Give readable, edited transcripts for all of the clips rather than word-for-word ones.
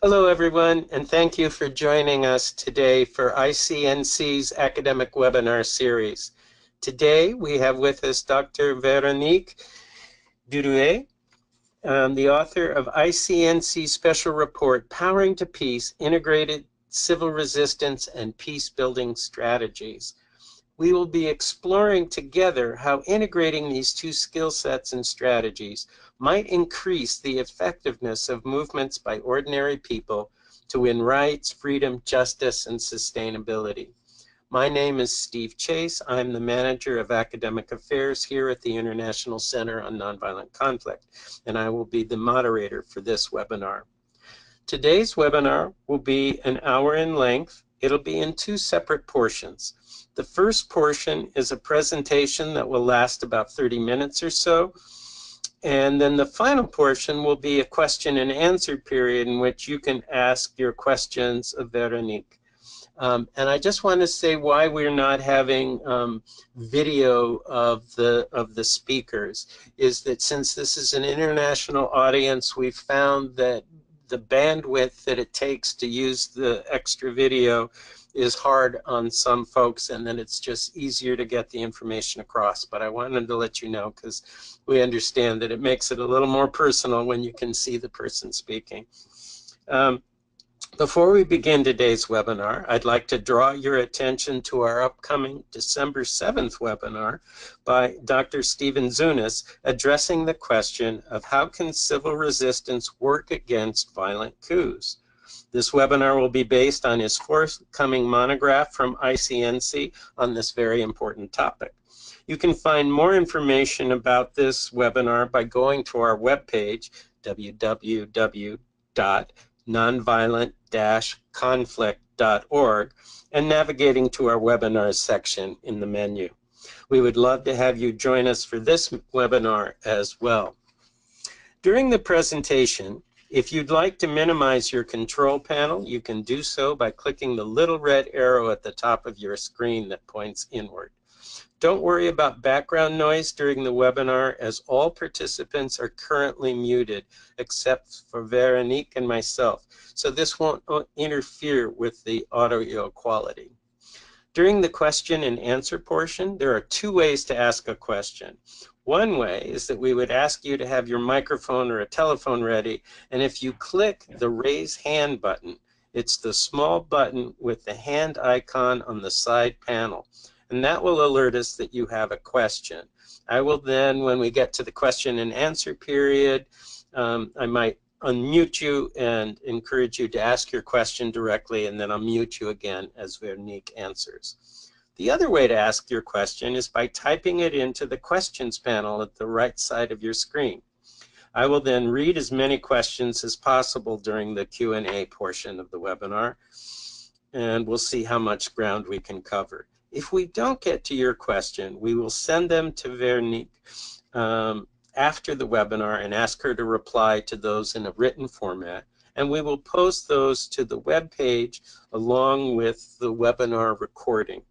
Hello, everyone, and thank you for joining us today for ICNC's academic webinar series. Today, we have with us Dr. Véronique Dudouet, the author of ICNC's special report, Powering to Peace, Integrated Civil Resistance and Peace-Building Strategies. We will be exploring together how integrating these two skill sets and strategies might increase the effectiveness of movements by ordinary people to win rights, freedom, justice, and sustainability. My name is Steve Chase. I'm the Manager of Academic Affairs here at the International Center on Nonviolent Conflict, and I will be the moderator for this webinar. Today's webinar will be an hour in length. It'll be in two separate portions. The first portion is a presentation that will last about 30 minutes or so. And then the final portion will be a question and answer period in which you can ask your questions of Véronique. And I just want to say why we're not having video of the speakers is that since this is an international audience, we've found that the bandwidth that it takes to use the extra video is hard on some folks, and then it's just easier to get the information across. But I wanted to let you know because we understand that it makes it a little more personal when you can see the person speaking. Before we begin today's webinar, I'd like to draw your attention to our upcoming December 7th webinar by Dr. Stephen Zunis addressing the question of how can civil resistance work against violent coups. This webinar will be based on his forthcoming monograph from ICNC on this very important topic. You can find more information about this webinar by going to our webpage, www.nonviolent-conflict.org, and navigating to our webinars section in the menu. We would love to have you join us for this webinar as well. During the presentation, if you'd like to minimize your control panel, you can do so by clicking the little red arrow at the top of your screen that points inward. Don't worry about background noise during the webinar, as all participants are currently muted except for Véronique and myself, so this won't interfere with the audio quality. During the question and answer portion, there are two ways to ask a question. One way is that we would ask you to have your microphone or a telephone ready, and if you click the raise hand button, it's the small button with the hand icon on the side panel, and that will alert us that you have a question. I will then, when we get to the question and answer period, I might unmute you and encourage you to ask your question directly, and then I'll mute you again as Véronique answers. The other way to ask your question is by typing it into the questions panel at the right side of your screen. I will then read as many questions as possible during the Q&A portion of the webinar, and we'll see how much ground we can cover. If we don't get to your question, we will send them to Véronique after the webinar and ask her to reply to those in a written format, and we will post those to the web page along with the webinar recording.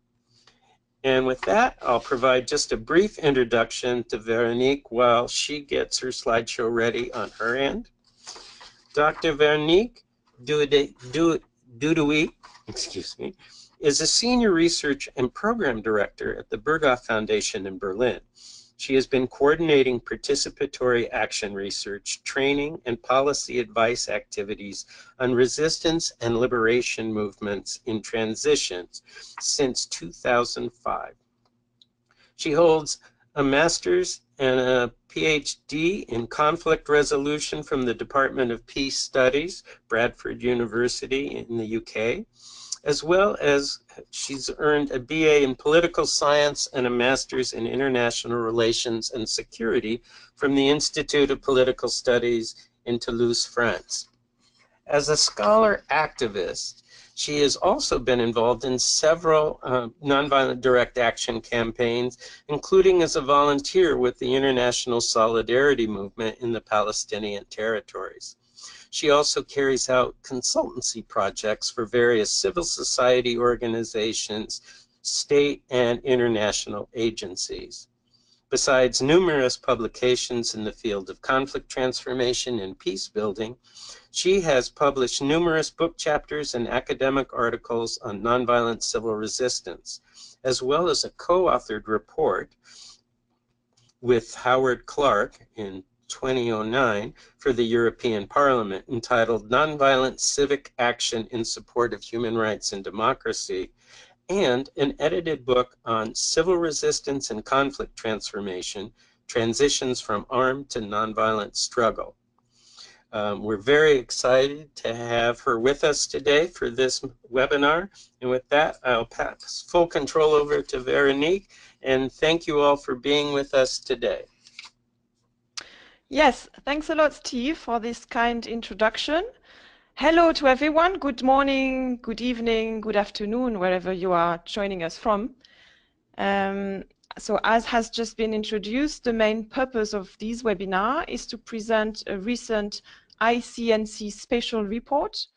And with that, I'll provide just a brief introduction to Véronique while she gets her slideshow ready on her end. Dr. Véronique Dudouet, is a senior research and program director at the Berghof Foundation in Berlin. She has been coordinating participatory action research, training, and policy advice activities on resistance and liberation movements in transitions since 2005. She holds a master's and a PhD in conflict resolution from the Department of Peace Studies, Bradford University in the UK, as well as she's earned a BA in political science and a master's in international relations and security from the Institute of Political Studies in Toulouse, France. As a scholar activist, she has also been involved in several nonviolent direct action campaigns, including as a volunteer with the International Solidarity Movement in the Palestinian territories. She also carries out consultancy projects for various civil society organizations, state and international agencies. Besides numerous publications in the field of conflict transformation and peace building, she has published numerous book chapters and academic articles on nonviolent civil resistance, as well as a co-authored report with Howard Clark in 2009 for the European Parliament entitled Nonviolent Civic Action in Support of Human Rights and Democracy, and an edited book on civil resistance and conflict transformation, transitions from armed to nonviolent struggle. We're very excited to have her with us today for this webinar. And with that, I'll pass full control over to Véronique, and thank you all for being with us today. Yes, thanks a lot, Steve, for this kind introduction. Hello to everyone. Good morning, good evening, good afternoon, wherever you are joining us from. So as has just been introduced, the main purpose of this webinar is to present a recent ICNC special report,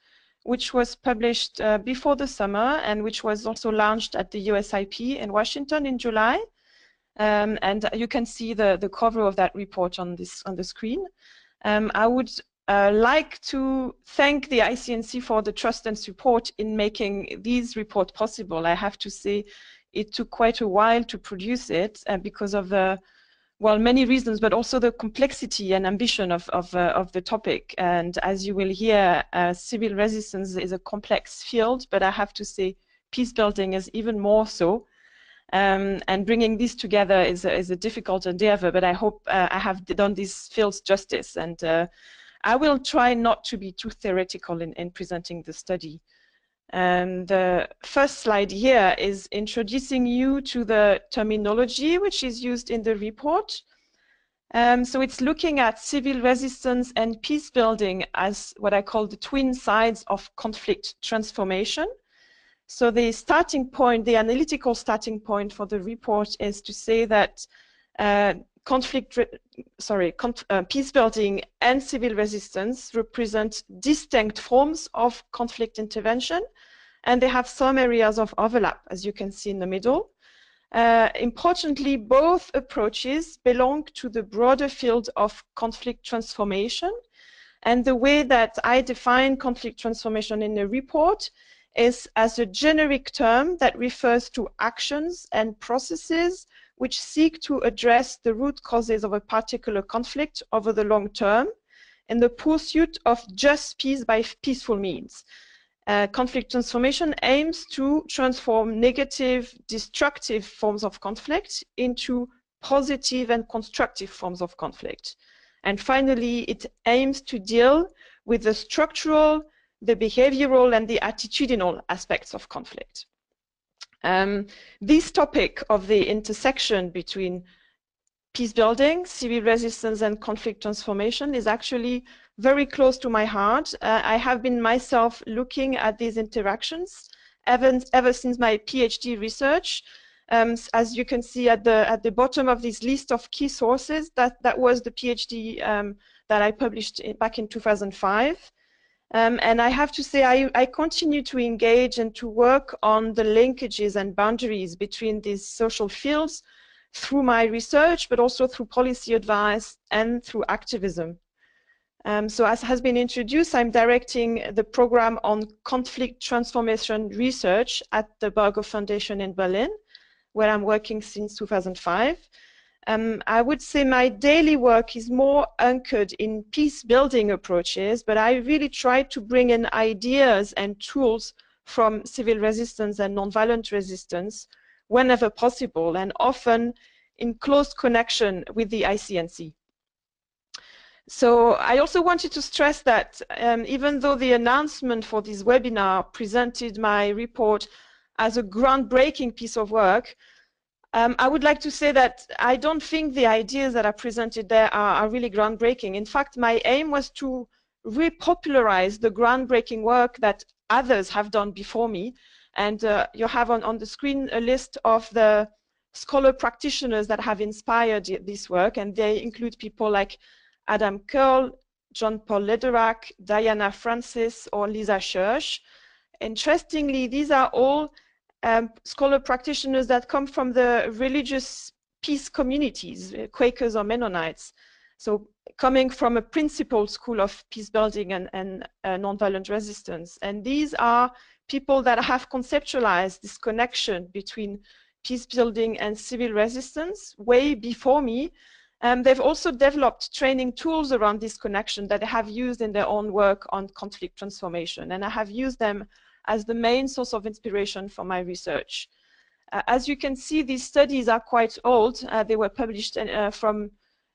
which was published before the summer and which was also launched at the USIP in Washington in July. And you can see the cover of that report on the screen. I would like to thank the ICNC for the trust and support in making this report possible. I have to say it took quite a while to produce it because of the, well, many reasons, but also the complexity and ambition of the topic. And as you will hear, civil resistance is a complex field, but I have to say peace building is even more so. And bringing these together is a difficult endeavor, but I hope I have done these fields justice. And I will try not to be too theoretical in presenting the study. The first slide here is introducing you to the terminology which is used in the report. So it's looking at civil resistance and peace building as what I call the twin sides of conflict transformation. So the starting point, the analytical starting point for the report is to say that peace building and civil resistance represent distinct forms of conflict intervention, and they have some areas of overlap, as you can see in the middle. Importantly, both approaches belong to the broader field of conflict transformation, and the way that I define conflict transformation in the report is as a generic term that refers to actions and processes which seek to address the root causes of a particular conflict over the long term in the pursuit of just peace by peaceful means. Conflict transformation aims to transform negative, destructive forms of conflict into positive and constructive forms of conflict. And finally, it aims to deal with the structural, the behavioral, and the attitudinal aspects of conflict. This topic of the intersection between peace building, civil resistance, and conflict transformation is actually very close to my heart. I have been myself looking at these interactions ever since my PhD research. As you can see at the bottom of this list of key sources, that was the PhD that I published back in 2005. And I have to say, I continue to engage and to work on the linkages and boundaries between these social fields through my research, but also through policy advice and through activism. So as has been introduced, I'm directing the program on conflict transformation research at the Berghof Foundation in Berlin, where I'm working since 2005. I would say my daily work is more anchored in peace-building approaches, but I really try to bring in ideas and tools from civil resistance and nonviolent resistance whenever possible, and often in close connection with the ICNC. So I also wanted to stress that even though the announcement for this webinar presented my report as a groundbreaking piece of work, I would like to say that I don't think the ideas that are presented there are really groundbreaking. In fact, my aim was to repopularize the groundbreaking work that others have done before me. And you have on the screen a list of the scholar practitioners that have inspired this work, and they include people like Adam Curl, John Paul Lederach, Diana Francis, or Lisa Schurch. Interestingly, these are all scholar practitioners that come from the religious peace communities, Quakers or Mennonites. So coming from a principled school of peace building and nonviolent resistance. And these are people that have conceptualized this connection between peace building and civil resistance way before me. They've also developed training tools around this connection that they have used in their own work on conflict transformation. And I have used them as the main source of inspiration for my research. As you can see, these studies are quite old. They were published from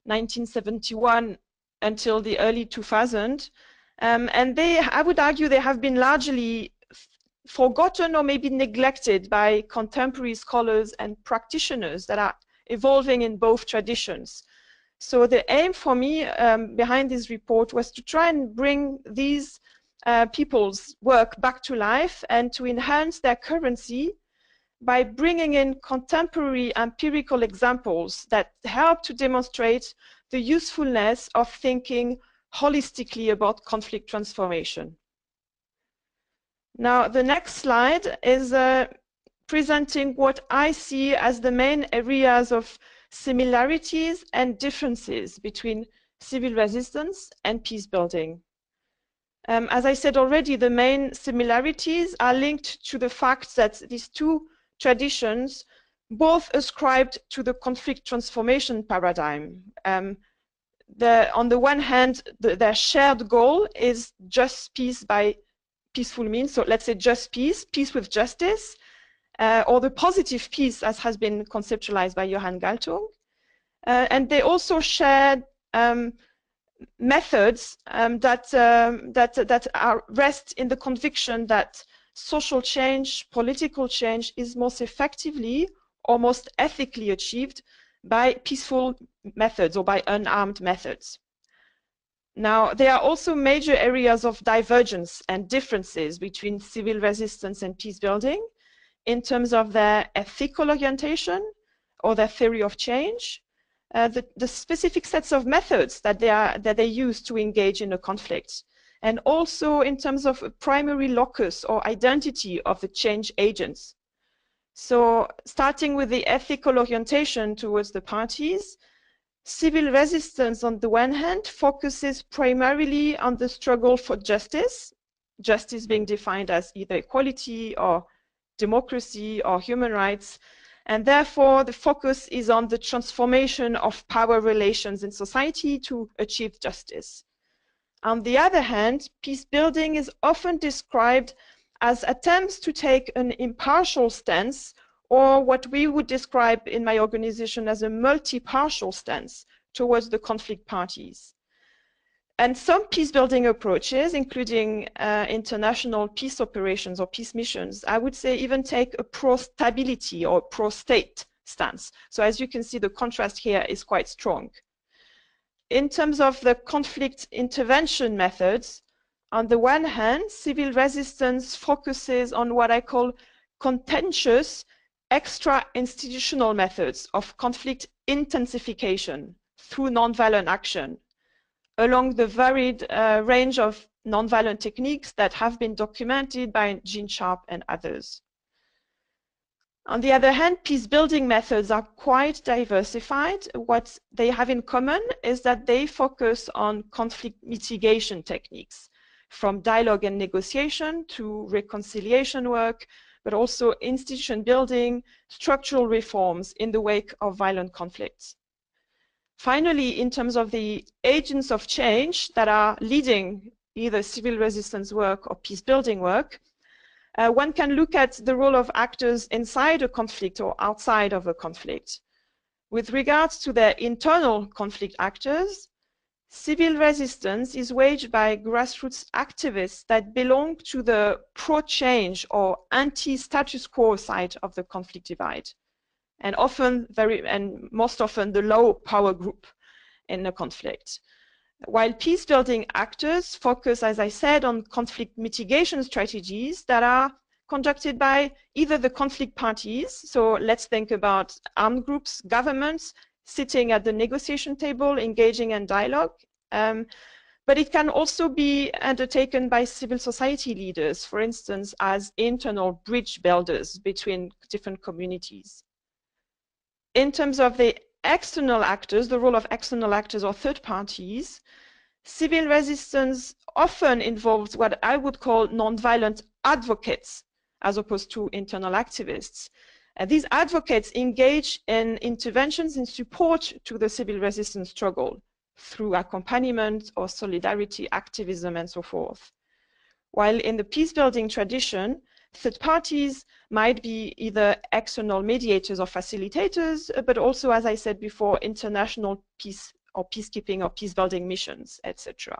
1971 until the early 2000s. And I would argue they have been largely forgotten or maybe neglected by contemporary scholars and practitioners that are evolving in both traditions. So the aim for me behind this report was to try and bring these people's work back to life and to enhance their currency by bringing in contemporary empirical examples that help to demonstrate the usefulness of thinking holistically about conflict transformation. Now, the next slide is presenting what I see as the main areas of similarities and differences between civil resistance and peace building. As I said already, the main similarities are linked to the fact that these two traditions both ascribed to the conflict transformation paradigm. On the one hand, their shared goal is just peace by peaceful means, so let's say just peace, peace with justice, or the positive peace as has been conceptualized by Johann Galtung. And they also shared methods that rest in the conviction that social change, political change is most effectively or most ethically achieved by peaceful methods or by unarmed methods. Now, there are also major areas of divergence and differences between civil resistance and peace building in terms of their ethical orientation or their theory of change, the specific sets of methods that they use to engage in a conflict, and also in terms of a primary locus or identity of the change agents. So starting with the ethical orientation towards the parties, civil resistance on the one hand focuses primarily on the struggle for justice, justice being defined as either equality or democracy or human rights, and therefore the focus is on the transformation of power relations in society to achieve justice. On the other hand, peace building is often described as attempts to take an impartial stance, or what we would describe in my organization as a multi-partial stance towards the conflict parties. And some peace building approaches, including international peace operations or peace missions, I would say even take a pro-stability or pro-state stance. So as you can see, the contrast here is quite strong. In terms of the conflict intervention methods, on the one hand, civil resistance focuses on what I call contentious extra-institutional methods of conflict intensification through nonviolent action, along the varied range of nonviolent techniques that have been documented by Jean Sharp and others. On the other hand, peace-building methods are quite diversified. What they have in common is that they focus on conflict mitigation techniques, from dialogue and negotiation to reconciliation work, but also institution building, structural reforms in the wake of violent conflicts. Finally, in terms of the agents of change that are leading either civil resistance work or peace-building work, one can look at the role of actors inside a conflict or outside of a conflict. With regards to their internal conflict actors, civil resistance is waged by grassroots activists that belong to the pro-change or anti-status quo side of the conflict divide, and most often the low power group in a conflict. While peace-building actors focus, as I said, on conflict mitigation strategies that are conducted by either the conflict parties, so let's think about armed groups, governments, sitting at the negotiation table, engaging in dialogue, but it can also be undertaken by civil society leaders, for instance, as internal bridge builders between different communities. in terms of the external actors, the role of external actors or third parties, civil resistance often involves what I would call nonviolent advocates as opposed to internal activists. These advocates engage in interventions in support to the civil resistance struggle through accompaniment or solidarity activism and so forth. While in the peacebuilding tradition, third parties might be either external mediators or facilitators, but also, as I said before, international peace or peacekeeping or peacebuilding missions, etc.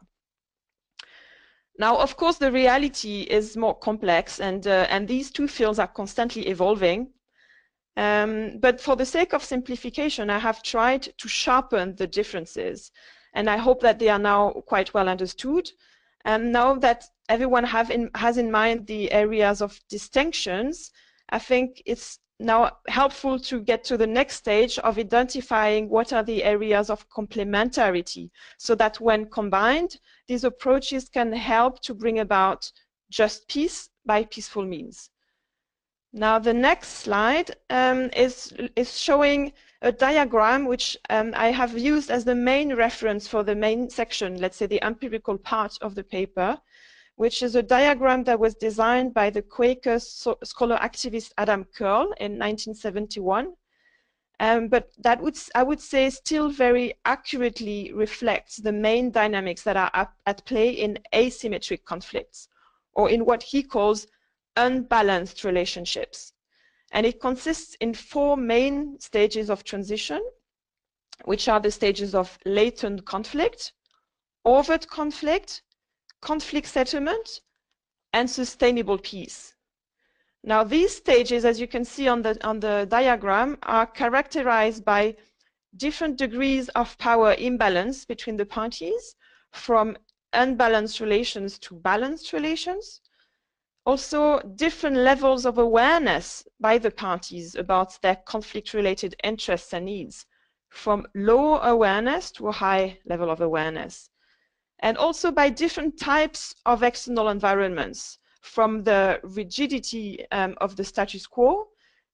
Now, of course, the reality is more complex, and these two fields are constantly evolving. But for the sake of simplification, I have tried to sharpen the differences, and I hope that they are now quite well understood. And now that everyone has in mind the areas of distinctions, I think it's now helpful to get to the next stage of identifying what are the areas of complementarity, so that when combined, these approaches can help to bring about just peace by peaceful means. Now the next slide is showing a diagram which I have used as the main reference for the main section, let's say the empirical part of the paper, which is a diagram that was designed by the Quaker scholar activist Adam Curl in 1971, but that I would say still very accurately reflects the main dynamics that are at play in asymmetric conflicts, or in what he calls unbalanced relationships. And it consists in 4 main stages of transition, which are the stages of latent conflict, overt conflict, conflict settlement, and sustainable peace. Now these stages, as you can see on the diagram, are characterized by different degrees of power imbalance between the parties, from unbalanced relations to balanced relations. Also, different levels of awareness by the parties about their conflict-related interests and needs, from low awareness to a high level of awareness. And also by different types of external environments, from the rigidity of the status quo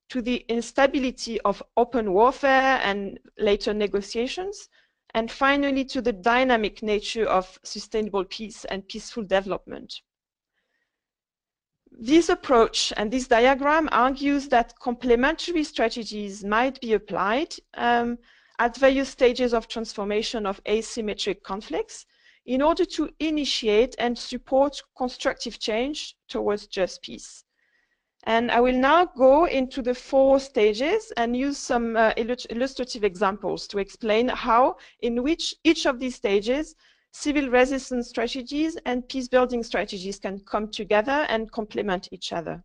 to the instability of open warfare and later negotiations, and finally to the dynamic nature of sustainable peace and peaceful development. This approach and this diagram argues that complementary strategies might be applied at various stages of transformation of asymmetric conflicts in order to initiate and support constructive change towards just peace. And I will now go into the 4 stages and use some illustrative examples to explain how, in which each of these stages, civil resistance strategies and peace-building strategies can come together and complement each other.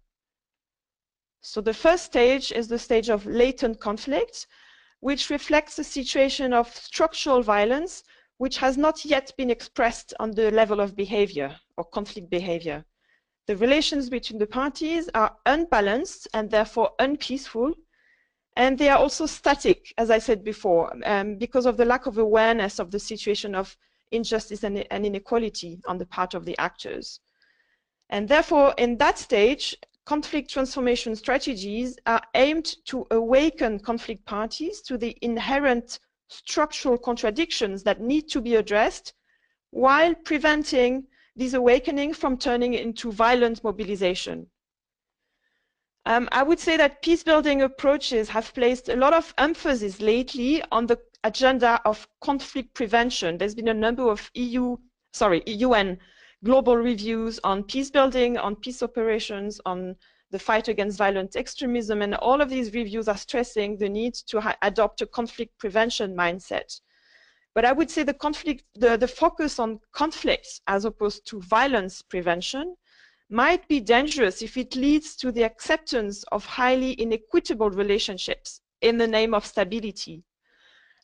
So the first stage is the stage of latent conflict, which reflects a situation of structural violence which has not yet been expressed on the level of behavior or conflict behavior. The relations between the parties are unbalanced and therefore unpeaceful, and they are also static, as I said before, because of the lack of awareness of the situation of injustice and inequality on the part of the actors. And therefore, in that stage, conflict transformation strategies are aimed to awaken conflict parties to the inherent structural contradictions that need to be addressed, while preventing this awakening from turning into violent mobilization. I would say that peace-building approaches have placed a lot of emphasis lately on the agenda of conflict prevention. There's been a number of UN global reviews on peace-building, on peace operations, on the fight against violent extremism, and all of these reviews are stressing the need to adopt a conflict prevention mindset. But I would say the focus on conflicts as opposed to violence prevention might be dangerous if it leads to the acceptance of highly inequitable relationships in the name of stability.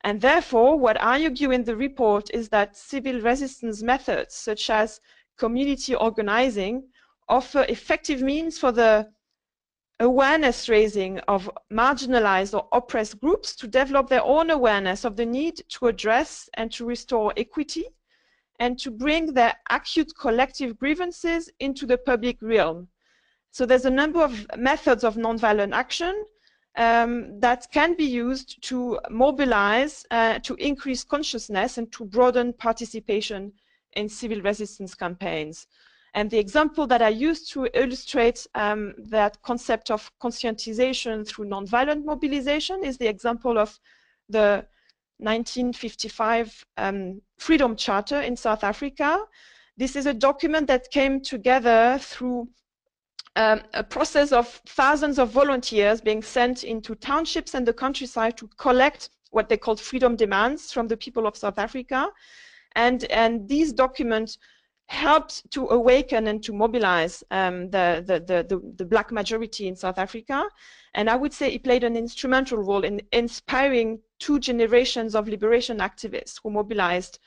And therefore, what I argue in the report is that civil resistance methods, such as community organizing, offer effective means for the awareness raising of marginalized or oppressed groups to develop their own awareness of the need to address and to restore equity, and to bring their acute collective grievances into the public realm. So there's a number of methods of nonviolent action, that can be used to mobilize, to increase consciousness and to broaden participation in civil resistance campaigns. And the example that I used to illustrate that concept of conscientization through nonviolent mobilization is the example of the 1955 Freedom Charter in South Africa. This is a document that came together through a process of thousands of volunteers being sent into townships and the countryside to collect what they called freedom demands from the people of South Africa. And these documents helped to awaken and to mobilize the black majority in South Africa. And I would say it played an instrumental role in inspiring 2 generations of liberation activists who mobilized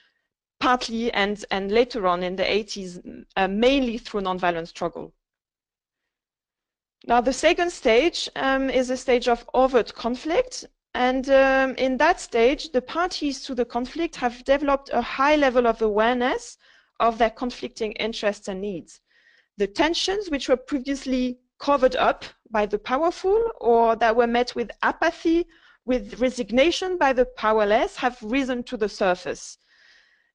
partly and later on in the 80s, mainly through nonviolent struggle. Now, the second stage is a stage of overt conflict. And in that stage, the parties to the conflict have developed a high level of awareness of their conflicting interests and needs. The tensions which were previously covered up by the powerful or that were met with apathy, with resignation by the powerless, have risen to the surface.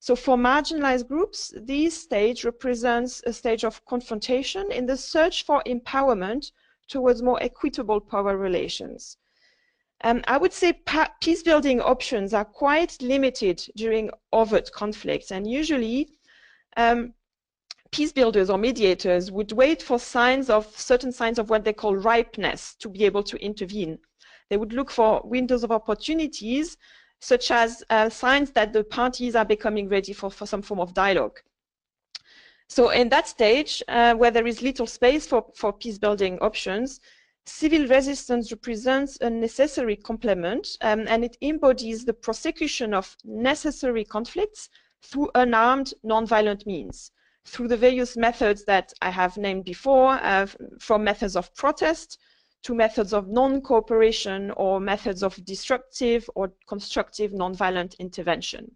So for marginalized groups, this stage represents a stage of confrontation in the search for empowerment towards more equitable power relations. I would say peace-building options are quite limited during overt conflicts, and usually peace builders or mediators would wait for certain signs of what they call ripeness to be able to intervene. They would look for windows of opportunities, such as signs that the parties are becoming ready for some form of dialogue. So in that stage, where there is little space for peace-building options, civil resistance represents a necessary complement, and it embodies the prosecution of necessary conflicts through unarmed, non-violent means, through the various methods that I have named before, from methods of protest to methods of non-cooperation or methods of destructive or constructive non-violent intervention.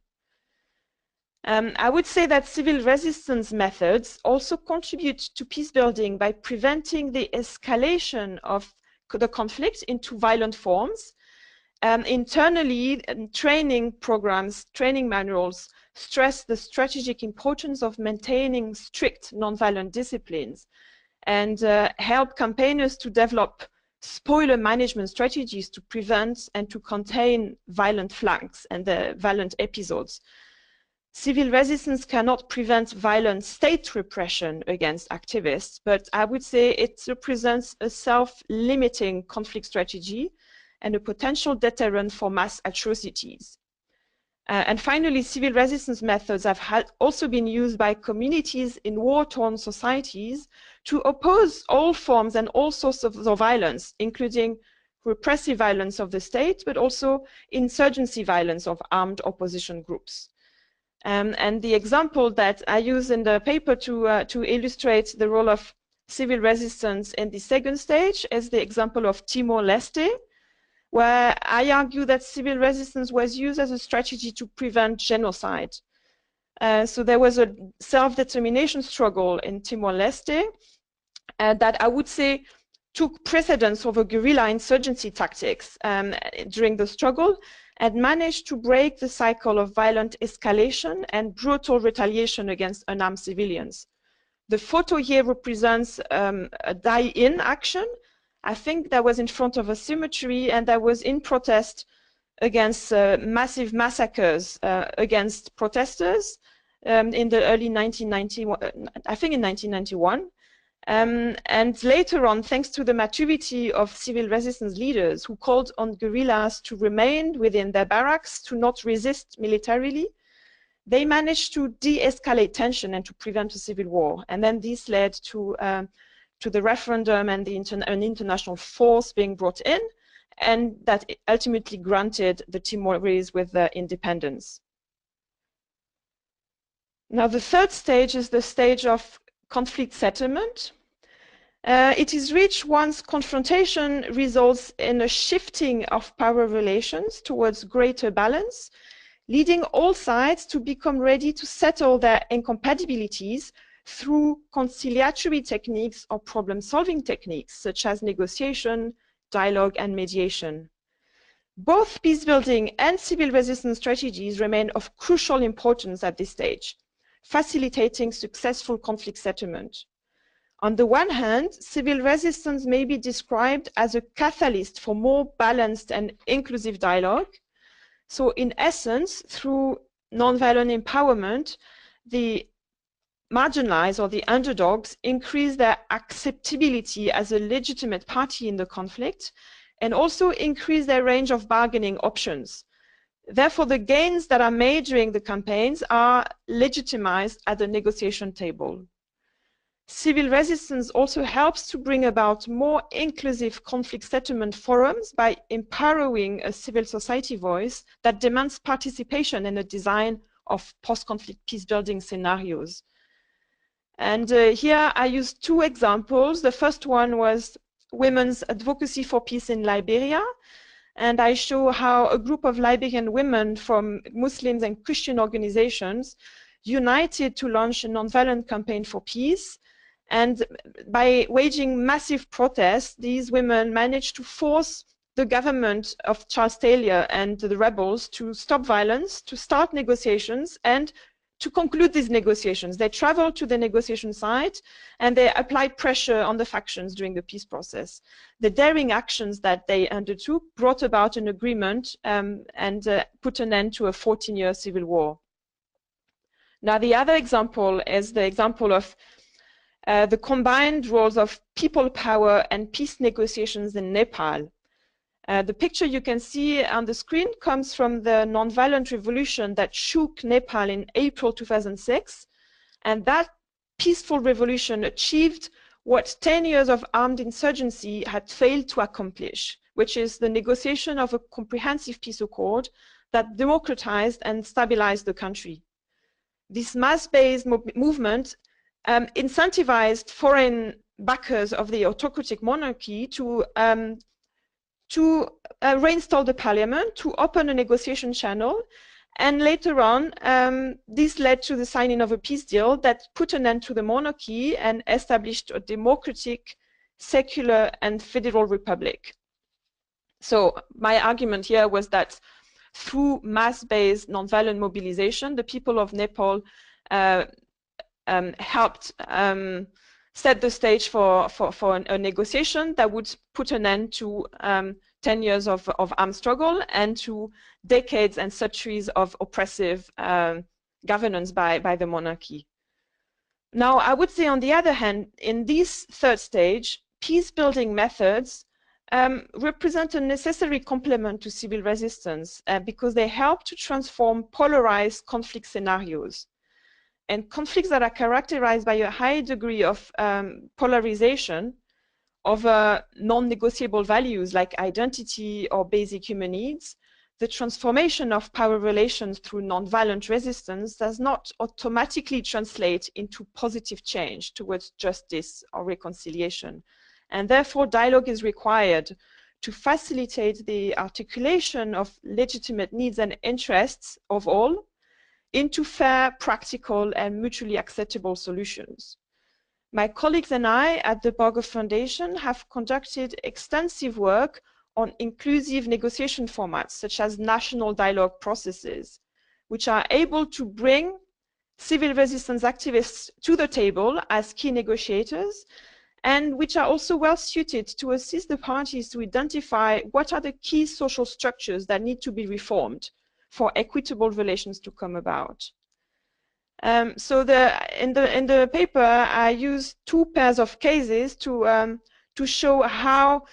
I would say that civil resistance methods also contribute to peace building by preventing the escalation of the conflict into violent forms. Internally, training programs, training manuals stress the strategic importance of maintaining strict nonviolent disciplines and help campaigners to develop spoiler management strategies to prevent and to contain violent flanks and the violent episodes. Civil resistance cannot prevent violent state repression against activists, but I would say it represents a self-limiting conflict strategy and a potential deterrent for mass atrocities. And finally, civil resistance methods have also been used by communities in war-torn societies to oppose all forms and all sorts of violence, including repressive violence of the state, but also insurgency violence of armed opposition groups. And the example that I use in the paper to illustrate the role of civil resistance in the second stage is the example of Timor-Leste, where I argue that civil resistance was used as a strategy to prevent genocide. So there was a self-determination struggle in Timor-Leste that I would say took precedence over guerrilla insurgency tactics during the struggle and managed to break the cycle of violent escalation and brutal retaliation against unarmed civilians. The photo here represents a die-in action. I think that was in front of a cemetery, and that was in protest against massive massacres against protesters in the early 1991, I think in 1991. And later on, thanks to the maturity of civil resistance leaders who called on guerrillas to remain within their barracks, to not resist militarily, they managed to de-escalate tension and to prevent a civil war. And then this led to the referendum and an international force being brought in, and that ultimately granted the Timorese with their independence. Now, the third stage is the stage of conflict settlement. It is reached once confrontation results in a shifting of power relations towards greater balance, leading all sides to become ready to settle their incompatibilities through conciliatory techniques or problem-solving techniques, such as negotiation, dialogue and mediation. Both peacebuilding and civil resistance strategies remain of crucial importance at this stage, facilitating successful conflict settlement. On the one hand, civil resistance may be described as a catalyst for more balanced and inclusive dialogue. So in essence, through nonviolent empowerment, the marginalized or the underdogs increase their acceptability as a legitimate party in the conflict and also increase their range of bargaining options. Therefore, the gains that are made during the campaigns are legitimized at the negotiation table. Civil resistance also helps to bring about more inclusive conflict settlement forums by empowering a civil society voice that demands participation in the design of post-conflict peace-building scenarios. And here I used two examples. The first one was Women's Advocacy for Peace in Liberia. And I show how a group of Liberian women from Muslims and Christian organizations united to launch a nonviolent campaign for peace. And by waging massive protests, these women managed to force the government of Charles Taylor and the rebels to stop violence, to start negotiations, and to conclude these negotiations. They traveled to the negotiation site and they applied pressure on the factions during the peace process. The daring actions that they undertook brought about an agreement and put an end to a 14-year civil war. Now, the other example is the example of the combined roles of people power and peace negotiations in Nepal. The picture you can see on the screen comes from the nonviolent revolution that shook Nepal in April 2006. And that peaceful revolution achieved what 10 years of armed insurgency had failed to accomplish, which is the negotiation of a comprehensive peace accord that democratized and stabilized the country. This mass-based movement incentivized foreign backers of the autocratic monarchy to reinstall the parliament, to open a negotiation channel, and later on this led to the signing of a peace deal that put an end to the monarchy and established a democratic, secular and federal republic. So my argument here was that through mass-based nonviolent mobilization, the people of Nepal helped set the stage for a negotiation that would put an end to 10 years of armed struggle and to decades and centuries of oppressive governance by the monarchy. Now, I would say, on the other hand, in this third stage, peace-building methods represent a necessary complement to civil resistance because they help to transform polarized conflict scenarios. And conflicts that are characterized by a high degree of polarization of non-negotiable values like identity or basic human needs, the transformation of power relations through nonviolent resistance does not automatically translate into positive change towards justice or reconciliation. And therefore, dialogue is required to facilitate the articulation of legitimate needs and interests of all into fair, practical, and mutually acceptable solutions. My colleagues and I at the Berghof Foundation have conducted extensive work on inclusive negotiation formats, such as national dialogue processes, which are able to bring civil resistance activists to the table as key negotiators, and which are also well suited to assist the parties to identify what are the key social structures that need to be reformed for equitable relations to come about. So in the paper, I used two pairs of cases to show how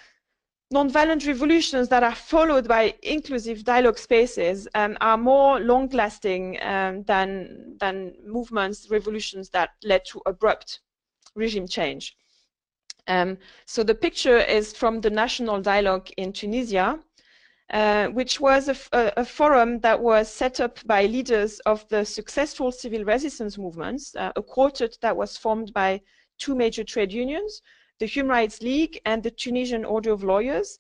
nonviolent revolutions that are followed by inclusive dialogue spaces are more long-lasting than movements, revolutions that led to abrupt regime change. So the picture is from the National Dialogue in Tunisia, which was a forum that was set up by leaders of the successful civil resistance movements, a quartet that was formed by two major trade unions, the Human Rights League and the Tunisian Order of Lawyers.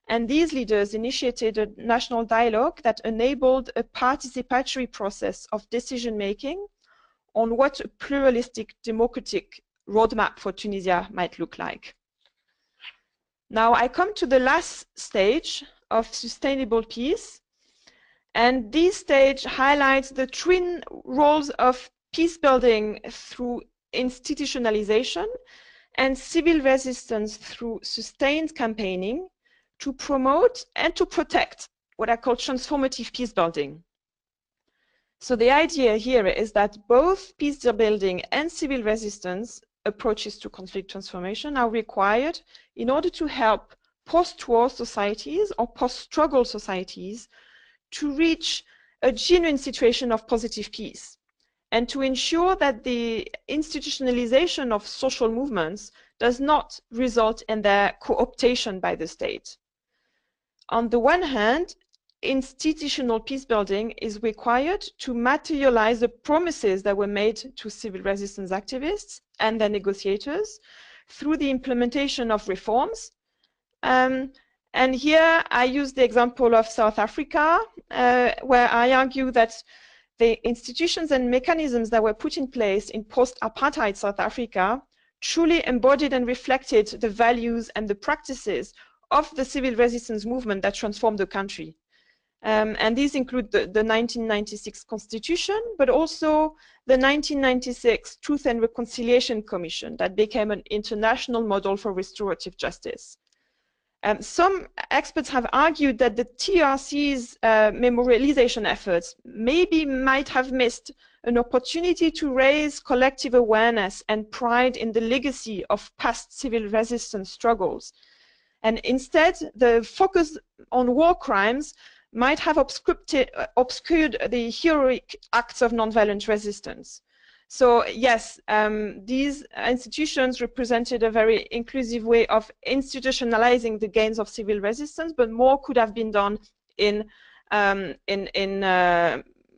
And these leaders initiated a national dialogue that enabled a participatory process of decision-making on what a pluralistic democratic roadmap for Tunisia might look like. Now I come to the last stage of sustainable peace, and this stage highlights the twin roles of peace building through institutionalization and civil resistance through sustained campaigning to promote and to protect what I call transformative peace building. So the idea here is that both peace building and civil resistance approaches to conflict transformation are required in order to help post-war societies or post-struggle societies to reach a genuine situation of positive peace, and to ensure that the institutionalization of social movements does not result in their co-optation by the state. On the one hand, institutional peace building is required to materialize the promises that were made to civil resistance activists and their negotiators through the implementation of reforms. And here I use the example of South Africa, where I argue that the institutions and mechanisms that were put in place in post-apartheid South Africa truly embodied and reflected the values and the practices of the civil resistance movement that transformed the country. And these include the 1996 Constitution, but also the 1996 Truth and Reconciliation Commission that became an international model for restorative justice. Some experts have argued that the TRC's memorialization efforts might have missed an opportunity to raise collective awareness and pride in the legacy of past civil resistance struggles. And instead, the focus on war crimes might have obscured the heroic acts of nonviolent resistance. So yes, these institutions represented a very inclusive way of institutionalizing the gains of civil resistance, but more could have been done in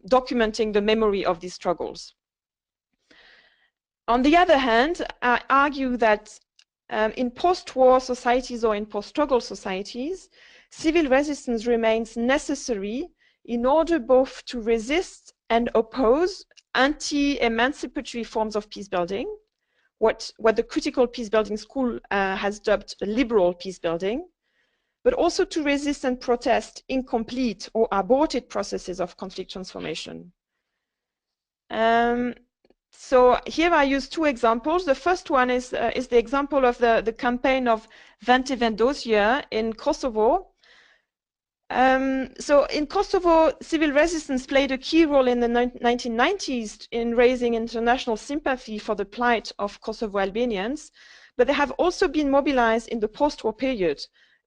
documenting the memory of these struggles. On the other hand, I argue that in post-war societies or in post-struggle societies, civil resistance remains necessary in order both to resist and oppose anti-emancipatory forms of peace building, what the critical peace building school has dubbed liberal peace building, but also to resist and protest incomplete or aborted processes of conflict transformation. So here I use two examples. The first one is the example of the campaign of Vente Vendosje in Kosovo. So in Kosovo, civil resistance played a key role in the 1990s in raising international sympathy for the plight of Kosovo Albanians, but they have also been mobilized in the post-war period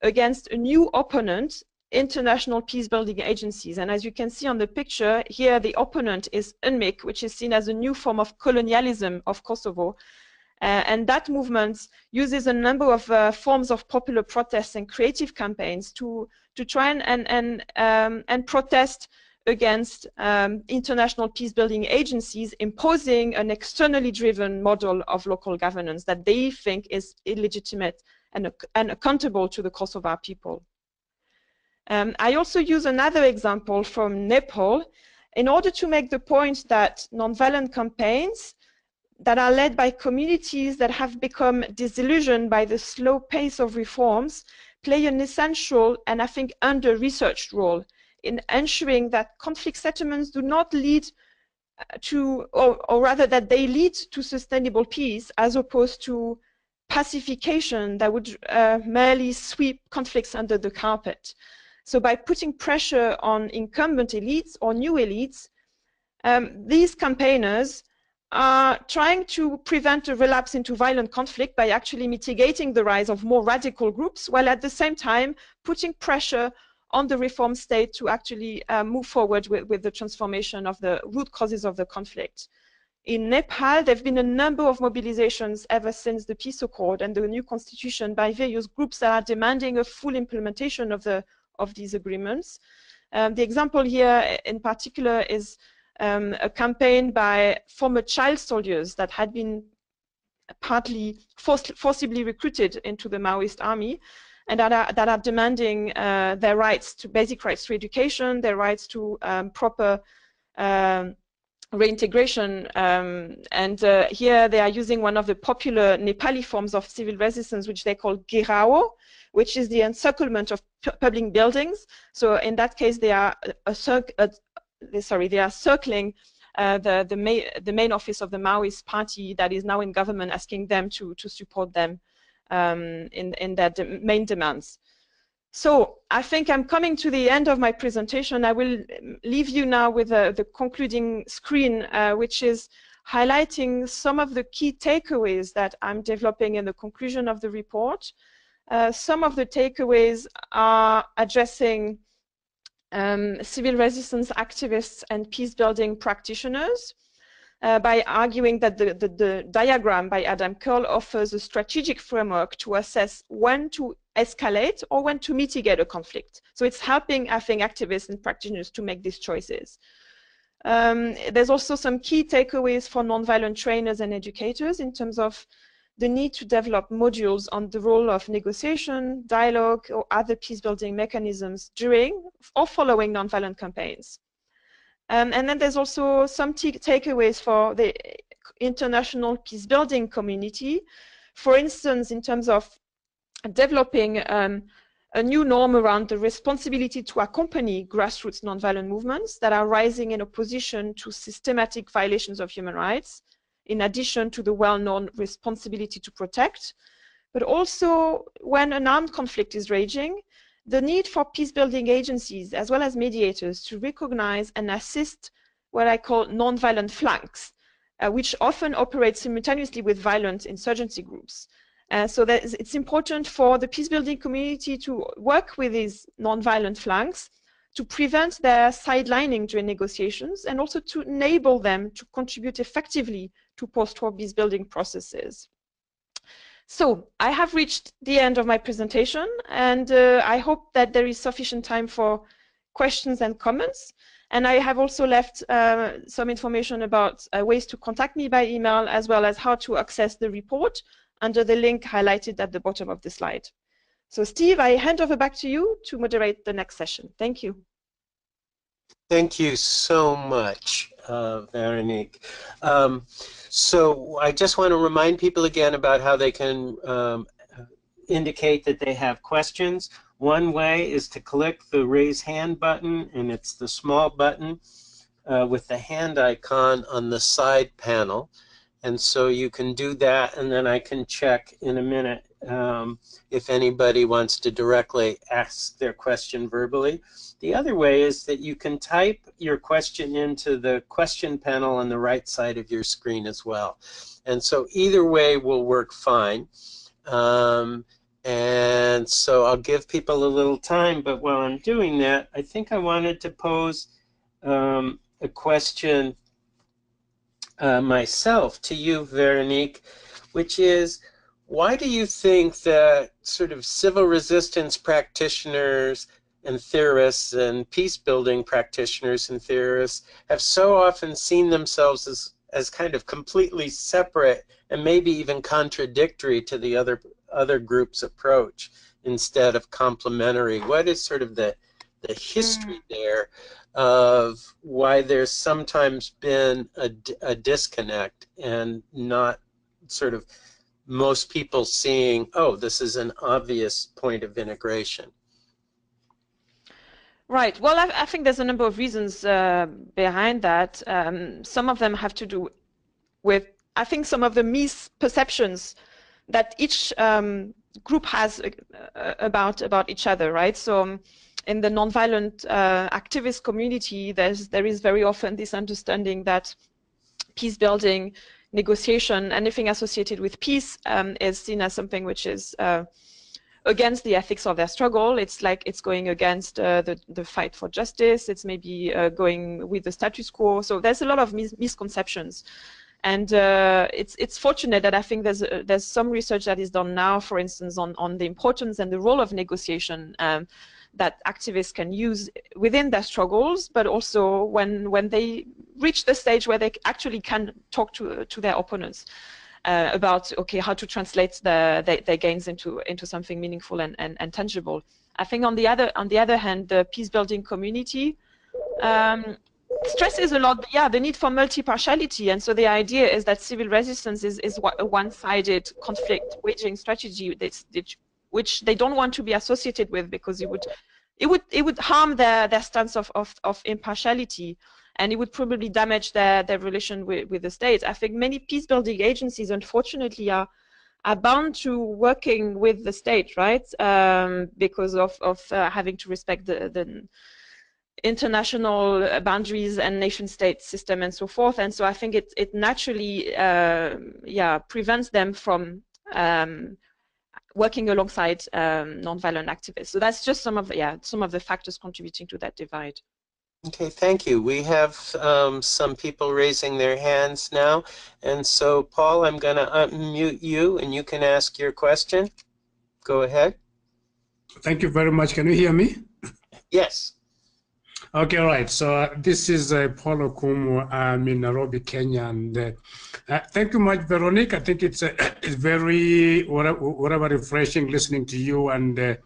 against a new opponent, international peace-building agencies. And as you can see on the picture, here the opponent is UNMIK, which is seen as a new form of colonialism of Kosovo. And that movement uses a number of forms of popular protests and creative campaigns to try and protest against international peace-building agencies imposing an externally driven model of local governance that they think is illegitimate and accountable to the Kosovar people. I also use another example from Nepal in order to make the point that nonviolent campaigns that are led by communities that have become disillusioned by the slow pace of reforms play an essential and I think under-researched role in ensuring that conflict settlements do not lead to, or rather that they lead to sustainable peace as opposed to pacification that would merely sweep conflicts under the carpet. So by putting pressure on incumbent elites or new elites, these campaigners are trying to prevent a relapse into violent conflict by actually mitigating the rise of more radical groups, while at the same time putting pressure on the reform state to actually move forward with the transformation of the root causes of the conflict. In Nepal, there have been a number of mobilizations ever since the peace accord and the new constitution by various groups that are demanding a full implementation of these agreements. The example here in particular is a campaign by former child soldiers that had been partly forcibly recruited into the Maoist army and that are demanding their rights to basic rights to education, their rights to proper reintegration, and here they are using one of the popular Nepali forms of civil resistance, which they call Girao, which is the encirclement of public buildings. So in that case, they are they are circling the main office of the Maoist party that is now in government, asking them to support them in their main demands. So I think I'm coming to the end of my presentation. I will leave you now with the concluding screen, which is highlighting some of the key takeaways that I'm developing in the conclusion of the report. Some of the takeaways are addressing civil resistance activists and peace-building practitioners by arguing that the diagram by Adam Curl offers a strategic framework to assess when to escalate or when to mitigate a conflict. So it's helping, I think, activists and practitioners to make these choices. There's also some key takeaways for nonviolent trainers and educators in terms of the need to develop modules on the role of negotiation, dialogue, or other peace-building mechanisms during or following nonviolent campaigns. And then there's also some takeaways for the international peace-building community. For instance, in terms of developing a new norm around the responsibility to accompany grassroots nonviolent movements that are rising in opposition to systematic violations of human rights, in addition to the well-known responsibility to protect. But also, when an armed conflict is raging, the need for peace-building agencies as well as mediators to recognize and assist what I call nonviolent flanks, which often operate simultaneously with violent insurgency groups. So that it's important for the peace-building community to work with these nonviolent flanks to prevent their sidelining during negotiations, and also to enable them to contribute effectively to post-war peace-building processes. So I have reached the end of my presentation, and I hope that there is sufficient time for questions and comments. And I have also left some information about ways to contact me by email, as well as how to access the report under the link highlighted at the bottom of the slide. So Steve, I hand over back to you to moderate the next session. Thank you. Thank you so much, Véronique. So I just want to remind people again about how they can indicate that they have questions. One way is to click the raise hand button, and it's the small button with the hand icon on the side panel. And so you can do that, and then I can check in a minute if anybody wants to directly ask their question verbally. The other way is that you can type your question into the question panel on the right side of your screen as well. And so either way will work fine. And so I'll give people a little time, but while I'm doing that, I think I wanted to pose a question myself to you, Véronique, which is, why do you think that sort of civil resistance practitioners and theorists and peace-building practitioners and theorists have so often seen themselves as kind of completely separate and maybe even contradictory to the other group's approach instead of complementary? What is sort of the history there of why there's sometimes been a disconnect and not sort of most people seeing, oh, this is an obvious point of integration? Right. Well, I think there's a number of reasons behind that. Some of them have to do with, I think, some of the misperceptions that each group has about each other, right? So in the nonviolent activist community, there is very often this understanding that peace building, negotiation, anything associated with peace is seen as something which is against the ethics of their struggle. It's like it's going against the fight for justice. It's maybe going with the status quo. So there's a lot of misconceptions. And it's fortunate that I think there's some research that is done now, for instance, on the importance and the role of negotiation that activists can use within their struggles, but also when they reach the stage where they actually can talk to their opponents about, okay, how to translate their gains into something meaningful and tangible. I think on the other hand, the peace building community stresses a lot, yeah, the need for multi-partiality. And so the idea is that civil resistance is a one-sided conflict waging strategy which they don't want to be associated with, because it would harm their stance of impartiality, and it would probably damage their relation with the state. I think many peace-building agencies, unfortunately, are bound to working with the state, right? Because of having to respect the international boundaries and nation-state system and so forth. And so I think it naturally, prevents them from working alongside nonviolent activists. So that's just some of the factors contributing to that divide. Okay, thank you. We have some people raising their hands now. And so, Paul, I'm going to unmute you and you can ask your question. Go ahead. Thank you very much. Can you hear me? Yes. Okay, all right. So this is Paul Okumu. I'm in Nairobi, Kenya. And thank you much, Veronique. I think it's very refreshing listening to you. And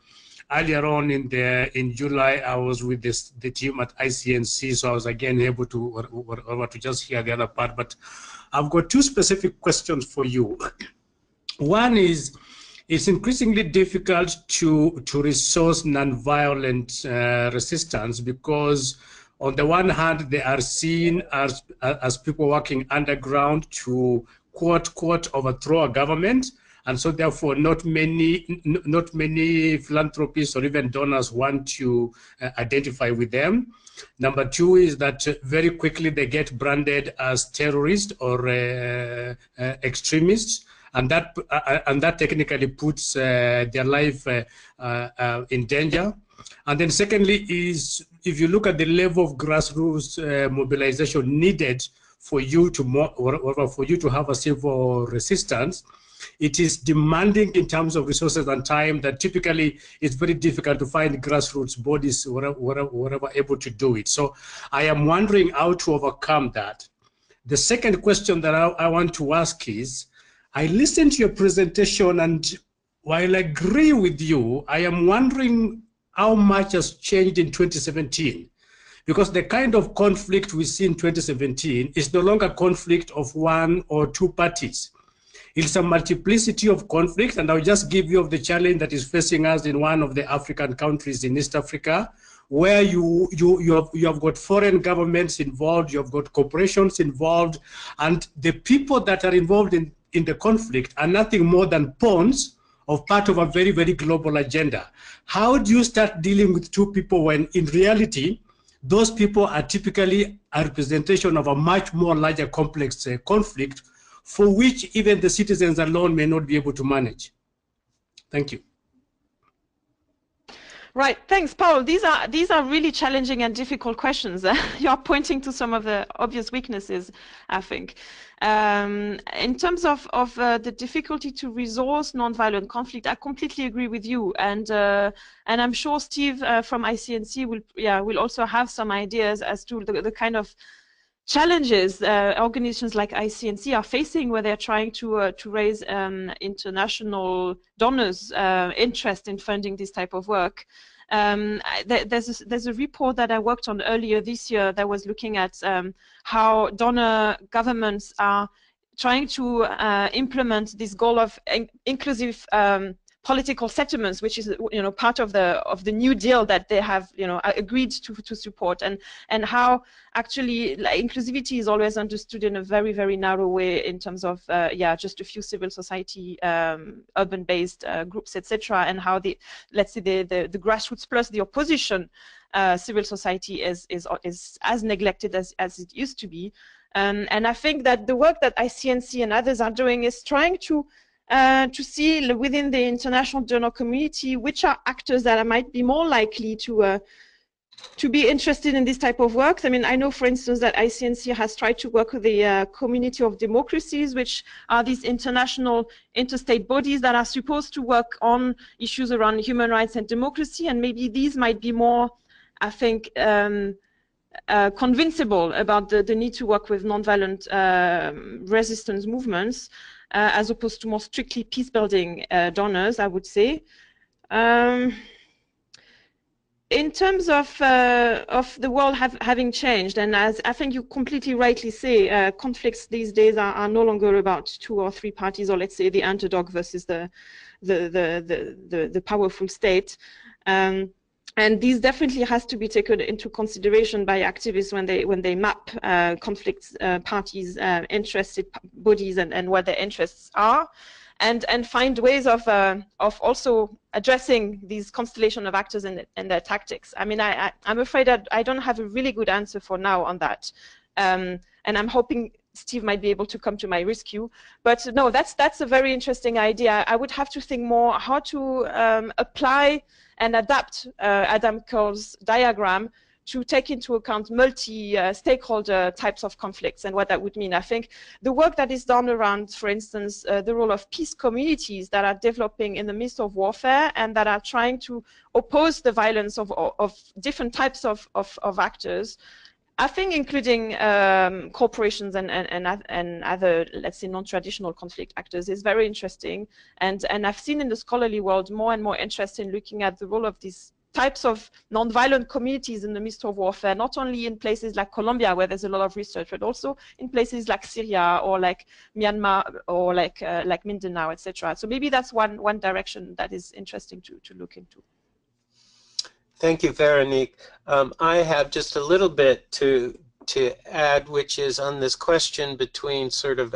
earlier on in July, I was with the team at ICNC, so I was again able to just hear the other part. But I've got two specific questions for you. One is, it's increasingly difficult to resource nonviolent resistance, because on the one hand, they are seen as people working underground to quote overthrow a government. And so therefore not many philanthropists or even donors want to identify with them. Number two is that very quickly they get branded as terrorists or extremists, and that technically puts their life in danger. And then secondly is, if you look at the level of grassroots mobilization needed for you to have a civil resistance, it is demanding in terms of resources and time that typically it's very difficult to find grassroots bodies wherever able to do it. So I am wondering how to overcome that. The second question that I want to ask is, I listened to your presentation, and while I agree with you, I am wondering how much has changed in 2017. Because the kind of conflict we see in 2017 is no longer conflict of one or two parties. It's a multiplicity of conflicts, and I'll just give you of the challenge that is facing us in one of the African countries in East Africa, where you have got foreign governments involved, you have got corporations involved, and the people that are involved in the conflict are nothing more than pawns of part of a very, very global agenda. How do you start dealing with two people when in reality, those people are typically a representation of a much more larger complex conflict, for which even the citizens alone may not be able to manage? Thank you. Right, thanks, Paul. These are really challenging and difficult questions. You're pointing to some of the obvious weaknesses, I think. In terms of the difficulty to resource nonviolent conflict, I completely agree with you, and I'm sure Steve from ICNC will also have some ideas as to the kind of challenges organizations like ICNC are facing, where they're trying to raise international donors' interest in funding this type of work. There's a report that I worked on earlier this year that was looking at how donor governments are trying to implement this goal of inclusive political settlements, which is part of the New Deal that they have agreed to support, and how actually inclusivity is always understood in a very, very narrow way in terms of just a few civil society urban-based groups, etc., and how let's say the grassroots plus the opposition civil society is as neglected as it used to be, and I think that the work that ICNC and others are doing is trying to see within the international donor community which are actors that might be more likely to be interested in this type of work. I mean, I know, for instance, that ICNC has tried to work with the Community of Democracies, which are these international interstate bodies that are supposed to work on issues around human rights and democracy, and maybe these might be more, I think, convincible about the need to work with nonviolent resistance movements, as opposed to more strictly peace-building donors, I would say. in terms of the world having changed, and as I think you completely rightly say, conflicts these days are no longer about 2 or 3 parties, or let's say the underdog versus the powerful state. And these definitely has to be taken into consideration by activists when they map conflict parties, interested bodies, and what their interests are, and find ways of also addressing these constellation of actors and their tactics. I mean, I'm afraid that I don't have a really good answer for now on that, and I'm hoping Steve might be able to come to my rescue. But no, that's a very interesting idea. I would have to think more how to apply and adapt Adam Curl's diagram to take into account multi-stakeholder types of conflicts and what that would mean. I think the work that is done around, for instance, the role of peace communities that are developing in the midst of warfare and that are trying to oppose the violence of different types of actors, I think including corporations and other, let's say, non-traditional conflict actors is very interesting. And I've seen in the scholarly world more and more interest in looking at the role of these types of non-violent communities in the midst of warfare, not only in places like Colombia, where there's a lot of research, but also in places like Syria or like Myanmar or like Mindanao, etc. So maybe that's one direction that is interesting to look into. Thank you, Véronique. I have just a little bit to add, which is on this question between sort of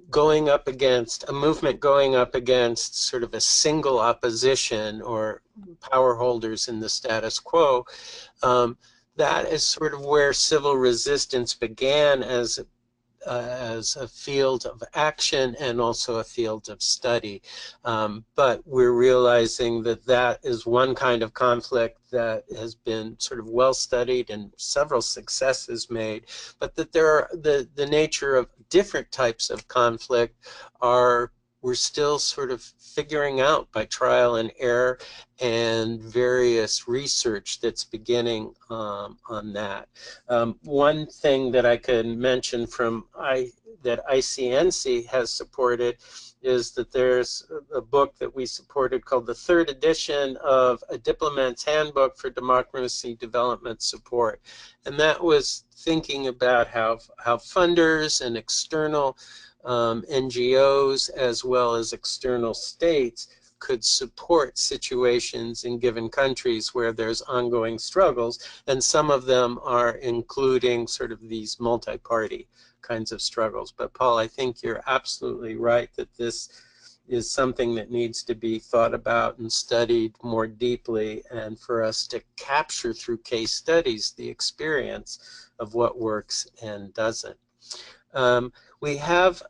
going up against a movement going up against sort of a single opposition or power holders in the status quo. That is sort of where civil resistance began as a field of action and also a field of study. But we're realizing that that is one kind of conflict that has been sort of well studied and several successes made, but that there are the nature of different types of conflict we're still sort of figuring out by trial and error and various research that's beginning on that. One thing that I could mention that ICNC has supported is that there's a book that we supported called the 3rd edition of A Diplomat's Handbook for Democracy Development Support. And that was thinking about how funders and external NGOs as well as external states could support situations in given countries where there's ongoing struggles, and some of them are including sort of these multi-party kinds of struggles. But Paul, I think you're absolutely right that this is something that needs to be thought about and studied more deeply, and for us to capture through case studies the experience of what works and doesn't. We have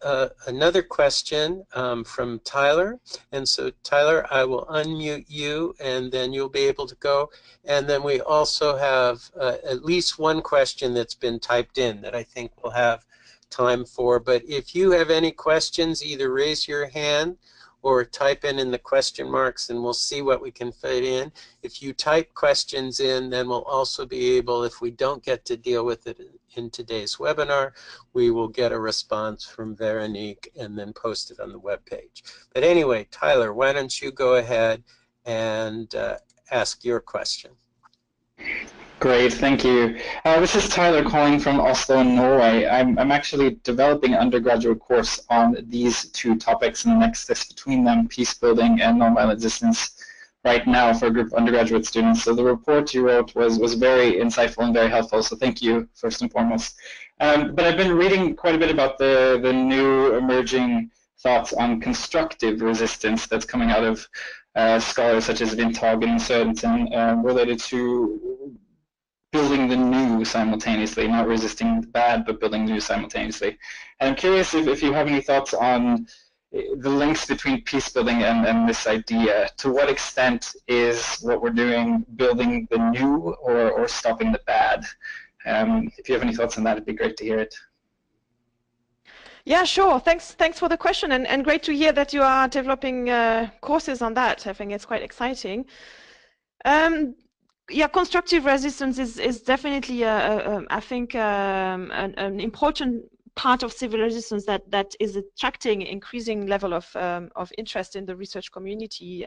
another question from Tyler, and so Tyler, I will unmute you and then you'll be able to go. And then we also have at least one question that's been typed in that I think we'll have time for. But if you have any questions, either raise your hand or type in the question marks and we'll see what we can fit in. If you type questions in, then we'll also be able, if we don't get to deal with it in today's webinar, we will get a response from Véronique and then post it on the webpage. But anyway, Tyler, why don't you go ahead and ask your question. Great, thank you. This is Tyler calling from Oslo, Norway. I'm actually developing an undergraduate course on these two topics and the nexus between them, peace building and nonviolent resistance, right now for a group of undergraduate students. So the report you wrote was very insightful and very helpful, so thank you first and foremost. But I've been reading quite a bit about the new emerging thoughts on constructive resistance that's coming out of scholars such as Vindhagen and Sørensen related to building the new simultaneously, not resisting the bad, but building the new simultaneously. And I'm curious if you have any thoughts on the links between peace building and this idea. To what extent is what we're doing building the new or stopping the bad? If you have any thoughts on that, it'd be great to hear it. Yeah, sure. Thanks for the question, and great to hear that you are developing courses on that. I think it's quite exciting. Yeah, constructive resistance is definitely, I think, an important part of civil resistance that is attracting increasing level of interest in the research community.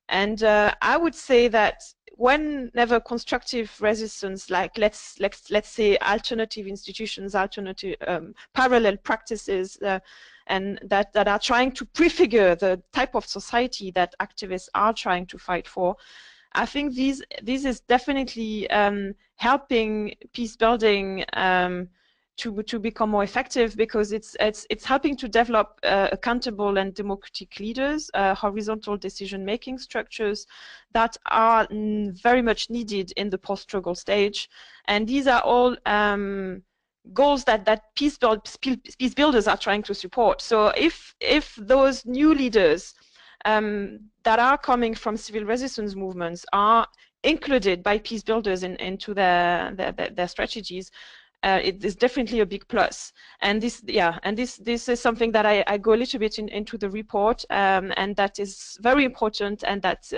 And I would say that whenever constructive resistance, like let's say alternative institutions, alternative parallel practices, and that are trying to prefigure the type of society that activists are trying to fight for, I think this is definitely helping peace building to become more effective, because it's helping to develop accountable and democratic leaders, horizontal decision-making structures that are very much needed in the post-struggle stage. And these are all goals that peace builders are trying to support. So if those new leaders that are coming from civil resistance movements are included by peace builders into their strategies, it is definitely a big plus. And this is something that I go a little bit into the report, and that is very important, and that's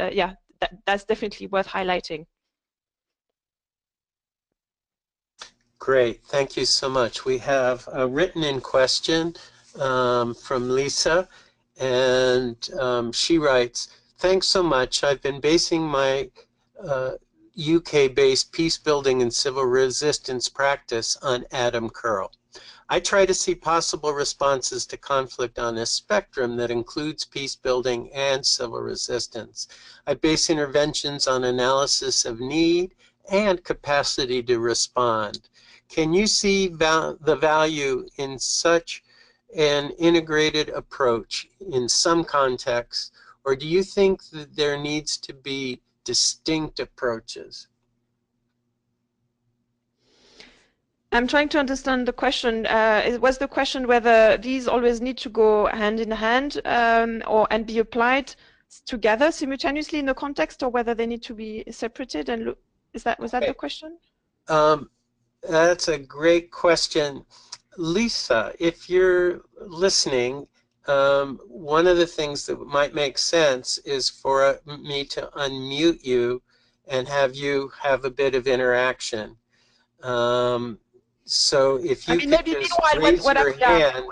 that's definitely worth highlighting. Great, thank you so much. We have a written-in question from Lisa, and she writes, "Thanks so much. I've been basing my UK-based peace building and civil resistance practice on Adam Curl. I try to see possible responses to conflict on a spectrum that includes peace building and civil resistance. I base interventions on analysis of need and capacity to respond. Can you see the value in such an integrated approach in some contexts, or do you think that there needs to be distinct approaches?" I'm trying to understand the question. Was the question whether these always need to go hand in hand and be applied together simultaneously in the context, or whether they need to be separated? And was that the question? That's a great question. Lisa, if you're listening, one of the things that might make sense is for me to unmute you and have you have a bit of interaction. So if you could just raise your hand,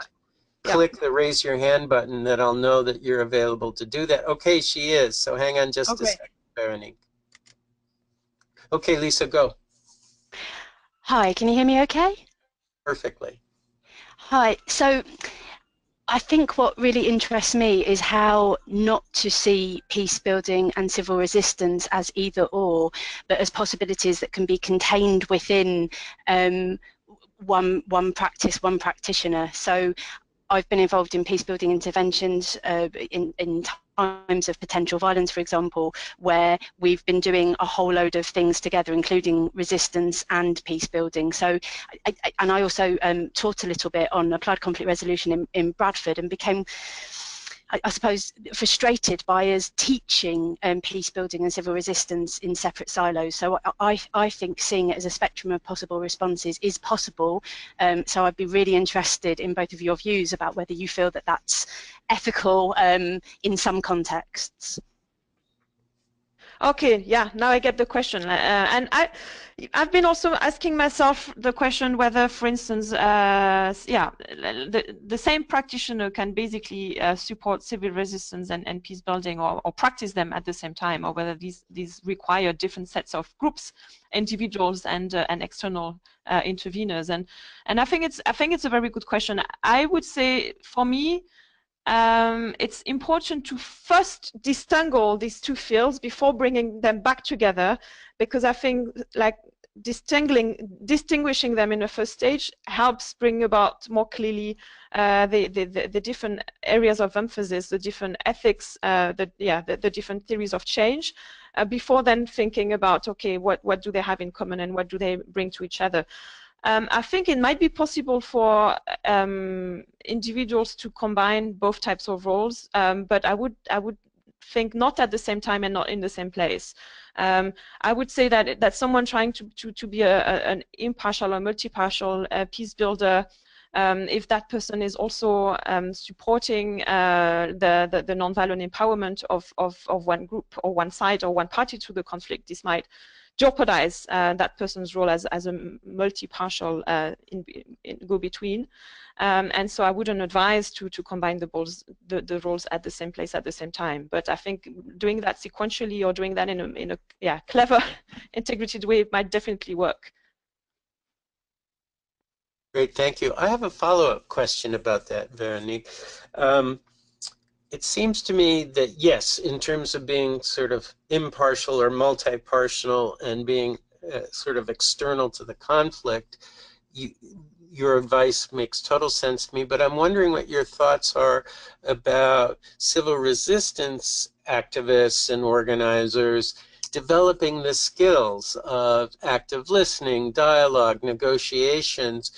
click the raise your hand button, that I'll know that you're available to do that. Okay, she is. So hang on just a second, Véronique. Okay, Lisa, go. Hi, can you hear me okay? Perfectly. Hi, so I think what really interests me is how not to see peace building and civil resistance as either or, but as possibilities that can be contained within one practice, one practitioner. So I've been involved in peace building interventions in times of potential violence, for example, where we've been doing a whole load of things together, including resistance and peace building. So, and I also taught a little bit on applied conflict resolution in Bradford, and became, I suppose, frustrated by us teaching peace building and civil resistance in separate silos. So I think seeing it as a spectrum of possible responses is possible. So I'd be really interested in both of your views about whether you feel that that's ethical in some contexts. Okay, yeah, now I get the question. And I've been also asking myself the question whether, for instance, the same practitioner can basically support civil resistance and peace building, or practice them at the same time, or whether these require different sets of groups, individuals, and external interveners. And I think it's a very good question. I would say, for me, it's important to first disentangle these two fields before bringing them back together, because I think like distinguishing them in the first stage helps bring about more clearly the different areas of emphasis, the different ethics, the different theories of change, before then thinking about, okay, what do they have in common and what do they bring to each other. I think it might be possible for individuals to combine both types of roles, but I would think not at the same time and not in the same place. I would say that someone trying to be an impartial or multi-partial peace builder, if that person is also supporting the nonviolent empowerment of one group or one side or one party to the conflict, this might jeopardize that person's role as a multi-partial go-between. And so I wouldn't advise to combine the roles at the same place at the same time. But I think doing that sequentially or doing that in a clever, integrated way might definitely work. Great, thank you. I have a follow-up question about that, Véronique. It seems to me that yes, in terms of being sort of impartial or multi-partial and being sort of external to the conflict, your advice makes total sense to me, but I'm wondering what your thoughts are about civil resistance activists and organizers developing the skills of active listening, dialogue, negotiations.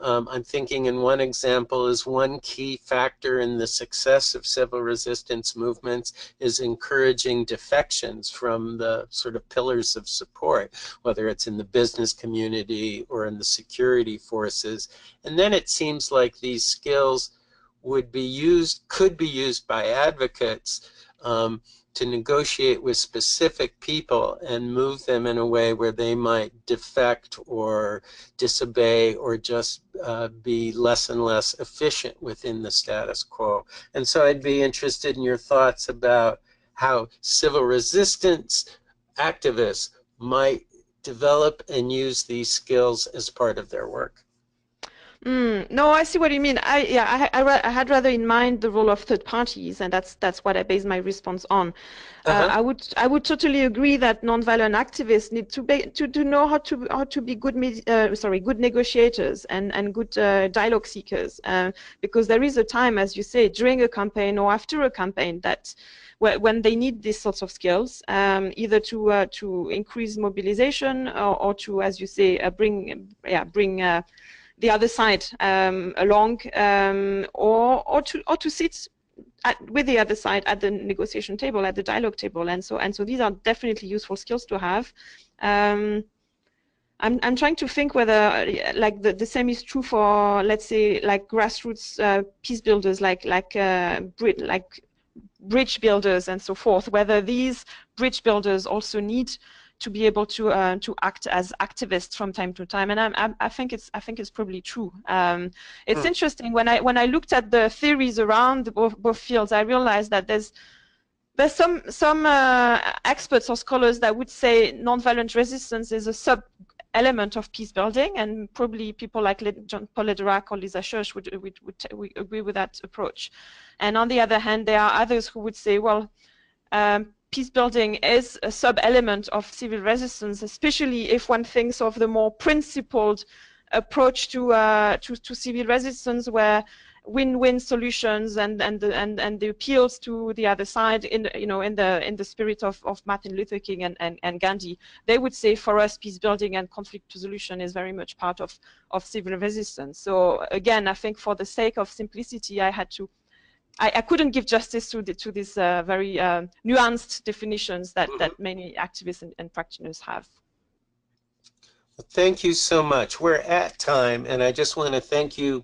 I'm thinking in one example is one key factor in the success of civil resistance movements is encouraging defections from the sort of pillars of support, whether it's in the business community or in the security forces. And then it seems like these skills would be used, could be used by advocates to negotiate with specific people and move them in a way where they might defect or disobey or just be less and less efficient within the status quo. And so I'd be interested in your thoughts about how civil resistance activists might develop and use these skills as part of their work. No, I see what you mean. I had rather in mind the role of third parties, and that's what I base my response on. I would totally agree that nonviolent activists need to know how to be good good negotiators and good dialogue seekers, because there is a time, as you say, during a campaign or after a campaign that when they need these sorts of skills, either to increase mobilization or to, as you say, bring the other side along, or to sit with the other side at the negotiation table, at the dialogue table, and so these are definitely useful skills to have. I'm trying to think whether like the same is true for, let's say, like grassroots peace builders, like bridge builders and so forth. Whether these bridge builders also need to be able to act as activists from time to time, and I think it's probably true. It's interesting when I looked at the theories around both fields, I realized that there's some experts or scholars that would say nonviolent resistance is a sub-element of peace building, and probably people like John-Paul Lederach or Lisa Schurch would agree with that approach. And on the other hand, there are others who would say, well, peace building is a sub-element of civil resistance, especially if one thinks of the more principled approach to civil resistance, where win-win solutions and the appeals to the other side in the spirit of Martin Luther King and Gandhi. They would say, for us, peace building and conflict resolution is very much part of civil resistance. So again, I think for the sake of simplicity, I couldn't give justice to these very nuanced definitions that many activists and practitioners have. Thank you so much. We're at time, and I just want to thank you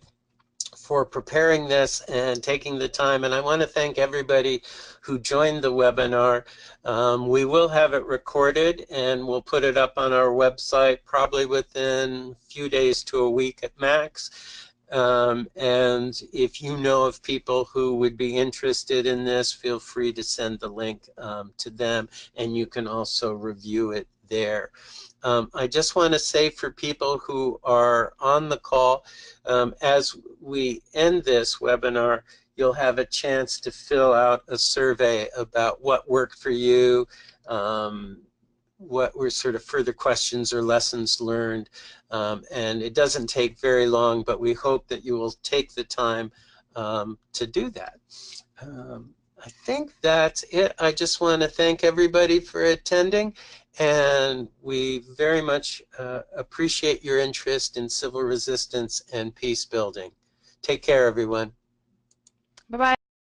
for preparing this and taking the time, and I want to thank everybody who joined the webinar. We will have it recorded, and we'll put it up on our website probably within a few days to a week at max. And if you know of people who would be interested in this, feel free to send the link to them, and you can also review it there. I just want to say for people who are on the call, as we end this webinar, you'll have a chance to fill out a survey about what worked for you, what were sort of further questions or lessons learned. And it doesn't take very long, but we hope that you will take the time to do that. I think that's it. I just want to thank everybody for attending, and we very much appreciate your interest in civil resistance and peace building. Take care, everyone. Bye-bye.